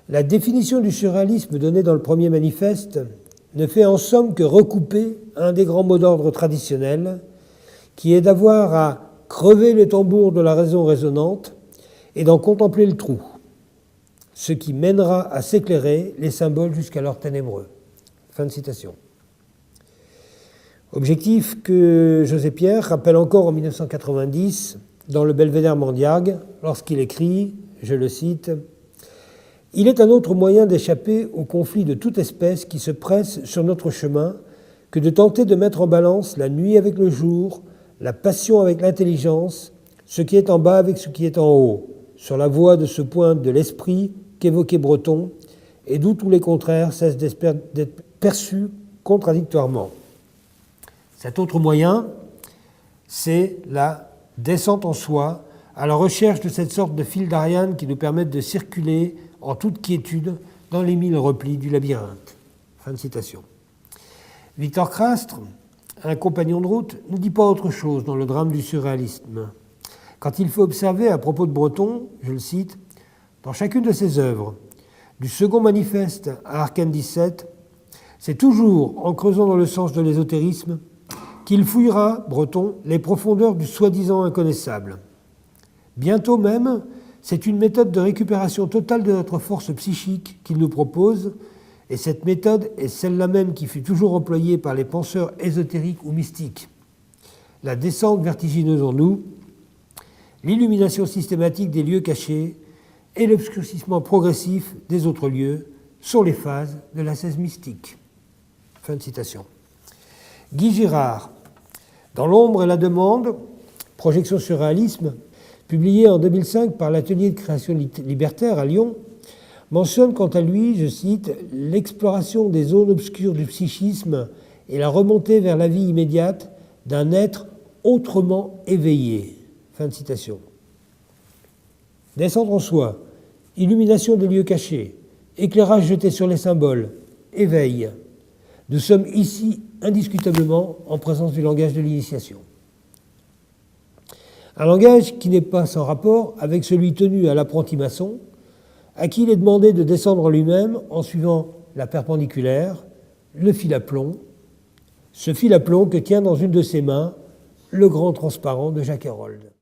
La définition du surréalisme donnée dans le premier manifeste ne fait en somme que recouper un des grands mots d'ordre traditionnels, qui est d'avoir à crever le tambour de la raison résonante et d'en contempler le trou, ce qui mènera à s'éclairer les symboles jusqu'alors ténébreux. Fin de citation. Objectif que José Pierre rappelle encore en 1990 dans le Belvédère Mandiargue, lorsqu'il écrit, je le cite, « Il est un autre moyen d'échapper aux conflits de toute espèce qui se pressent sur notre chemin que de tenter de mettre en balance la nuit avec le jour, la passion avec l'intelligence, ce qui est en bas avec ce qui est en haut, sur la voie de ce point de l'esprit qu'évoquait Breton, et d'où tous les contraires cessent d'être perçus contradictoirement. » Cet autre moyen, c'est la descente en soi, à la recherche de cette sorte de fil d'Ariane qui nous permettent de circuler en toute quiétude dans les mille replis du labyrinthe. Fin de citation. Victor Crastre, un compagnon de route, ne dit pas autre chose dans le drame du surréalisme. Quand il faut observer à propos de Breton, je le cite, « Dans chacune de ses œuvres, du second manifeste à Arcane 17, c'est toujours en creusant dans le sens de l'ésotérisme qu'il fouillera, Breton, les profondeurs du soi-disant inconnaissable. Bientôt même, c'est une méthode de récupération totale de notre force psychique qu'il nous propose, et cette méthode est celle-là même qui fut toujours employée par les penseurs ésotériques ou mystiques. La descente vertigineuse en nous, l'illumination systématique des lieux cachés et l'obscurcissement progressif des autres lieux sont les phases de l'ascèse mystique. » Fin de citation. Guy Girard, dans l'ombre et la demande, projection surréalisme, publié en 2005 par l'Atelier de création libertaire à Lyon, mentionne quant à lui, je cite, « l'exploration des zones obscures du psychisme et la remontée vers la vie immédiate d'un être autrement éveillé. » Fin de citation. Descendre en soi, illumination des lieux cachés, éclairage jeté sur les symboles, éveil. Nous sommes ici indiscutablement en présence du langage de l'initiation. Un langage qui n'est pas sans rapport avec celui tenu à l'apprenti maçon, à qui il est demandé de descendre lui-même en suivant la perpendiculaire, le fil à plomb, ce fil à plomb que tient dans une de ses mains le grand transparent de Jacques Herold.